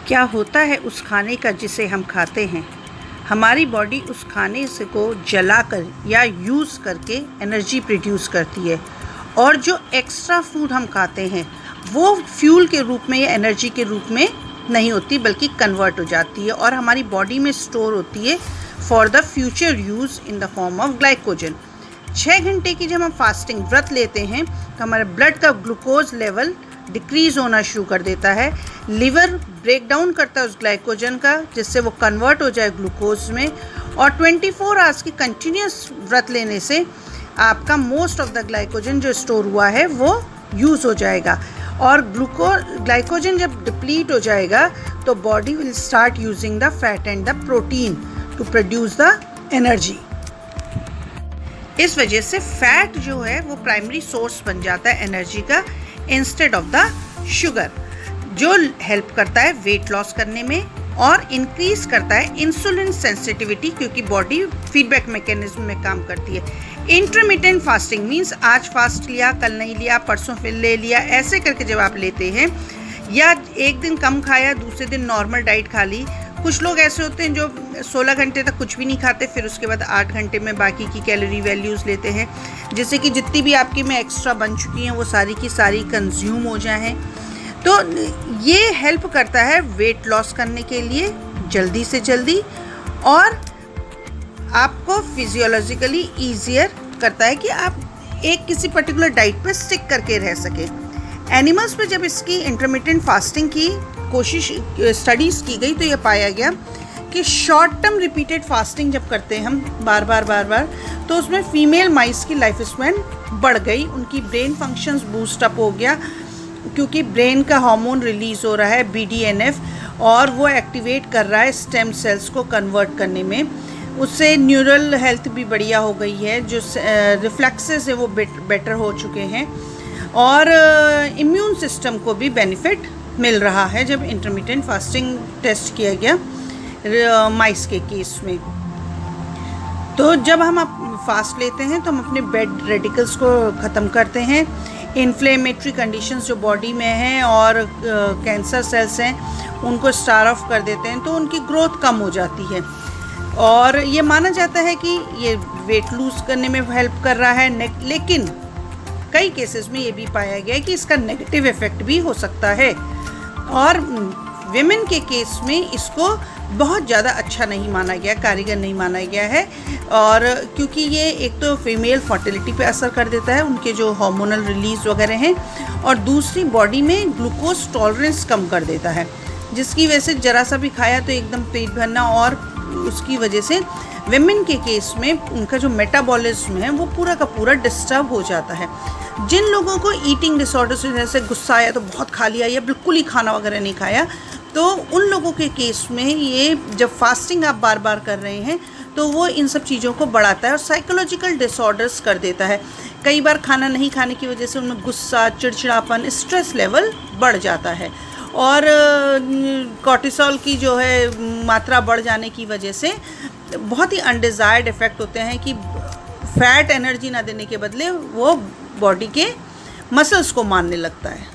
क्या होता है उस खाने का जिसे हम खाते हैं? हमारी बॉडी उस खाने से को जलाकर या यूज़ करके एनर्जी प्रोड्यूस करती है, और जो एक्स्ट्रा फूड हम खाते हैं वो फ्यूल के रूप में या एनर्जी के रूप में नहीं होती, बल्कि कन्वर्ट हो जाती है और हमारी बॉडी में स्टोर होती है for the future use in the form of glycogen. 6 घंटे की जब हम फास्टिंग व्रत लेते हैं तो हमारे ब्लड का ग्लूकोज लेवल डिक्रीज होना शुरू कर देता है। लिवर ब्रेक डाउन करता है उस ग्लाइकोजन का, जिससे वो कन्वर्ट हो जाए ग्लूकोज में, और 24 आवर्स की कंटिन्यूस व्रत लेने से आपका मोस्ट ऑफ द ग्लाइकोजन जो स्टोर हुआ है वो यूज़ हो जाएगा। और ग्लाइकोजन जब डिप्लीट हो जाएगा तो body will start using the fat and the protein to produce the energy. इस वजह से फैट जो है वो प्राइमरी सोर्स बन जाता है एनर्जी का इंस्टेड ऑफ द शुगर, जो हेल्प करता है वेट लॉस करने में और इंक्रीज करता है इंसुलिन सेंसिटिविटी, क्योंकि बॉडी फीडबैक मैकेनिज्म में काम करती है। इंटरमिटेंट फास्टिंग मीन्स आज फास्ट लिया, कल नहीं लिया, परसों फिर ले लिया, ऐसे करके जब आप लेते हैं, या एक दिन कम खाया दूसरे दिन नॉर्मल डाइट खा ली। कुछ लोग ऐसे होते हैं जो 16 घंटे तक कुछ भी नहीं खाते, फिर उसके बाद 8 घंटे में बाकी की कैलोरी वैल्यूज़ लेते हैं, जिससे कि जितनी भी आपकी में एक्स्ट्रा बन चुकी हैं वो सारी की सारी कंज्यूम हो जाएं। तो ये हेल्प करता है वेट लॉस करने के लिए जल्दी से जल्दी, और आपको फिजियोलॉजिकली ईजियर करता है कि आप एक किसी पर्टिकुलर डाइट पे स्टिक करके रह सके। एनिमल्स पे जब इसकी इंटरमिटेंट फास्टिंग की स्टडीज़ की गई तो ये पाया गया कि शॉर्ट टर्म रिपीटेड फास्टिंग जब करते हैं हम बार बार तो उसमें फीमेल माइस की लाइफ स्पैन बढ़ गई, उनकी ब्रेन फंक्शंस बूस्ट अप हो गया, क्योंकि ब्रेन का हार्मोन रिलीज़ हो रहा है BDNF, और वो एक्टिवेट कर रहा है स्टेम सेल्स को कन्वर्ट करने में। उससे न्यूरल हेल्थ भी बढ़िया हो गई है, जो रिफ्लेक्सेस है वो बेटर हो चुके हैं, और इम्यून सिस्टम को भी बेनिफिट मिल रहा है जब इंटरमिटेंट फास्टिंग टेस्ट किया गया माइस के केस में। तो जब हम फास्ट लेते हैं तो हम अपने बेड रेडिकल्स को ख़त्म करते हैं, इन्फ्लेमेटरी कंडीशंस जो बॉडी में हैं और कैंसर सेल्स हैं उनको स्टार ऑफ कर देते हैं, तो उनकी ग्रोथ कम हो जाती है। और ये माना जाता है कि ये वेट लूज़ करने में हेल्प कर रहा है, लेकिन कई केसेस में ये भी पाया गया है कि इसका नेगेटिव इफ़ेक्ट भी हो सकता है, और विमेन के केस में इसको बहुत ज़्यादा अच्छा नहीं माना गया, कारीगर नहीं माना गया है। और क्योंकि ये एक तो फीमेल फर्टिलिटी पे असर कर देता है, उनके जो हार्मोनल रिलीज़ वगैरह हैं, और दूसरी बॉडी में ग्लूकोज टॉलरेंस कम कर देता है, जिसकी वजह से ज़रा सा भी खाया तो एकदम पेट भरना, और उसकी वजह से विमेन के केस में उनका जो मेटाबॉलिज्म है वो पूरा का पूरा डिस्टर्ब हो जाता है। जिन लोगों को ईटिंग डिसऑर्डर से जैसे गुस्सा आया तो बहुत खा लिया, या बिल्कुल ही खाना वगैरह नहीं खाया, तो उन लोगों के केस में ये जब फास्टिंग आप बार बार कर रहे हैं तो वो इन सब चीज़ों को बढ़ाता है और साइकोलॉजिकल डिसऑर्डर्स कर देता है। कई बार खाना नहीं खाने की वजह से उनमें गुस्सा, चिड़चिड़ापन, स्ट्रेस लेवल बढ़ जाता है, और कॉर्टिसोल की जो है मात्रा बढ़ जाने की वजह से बहुत ही अनडिज़ायर्ड इफ़ेक्ट होते हैं कि फैट एनर्जी ना देने के बदले वो बॉडी के मसल्स को मारने लगता है।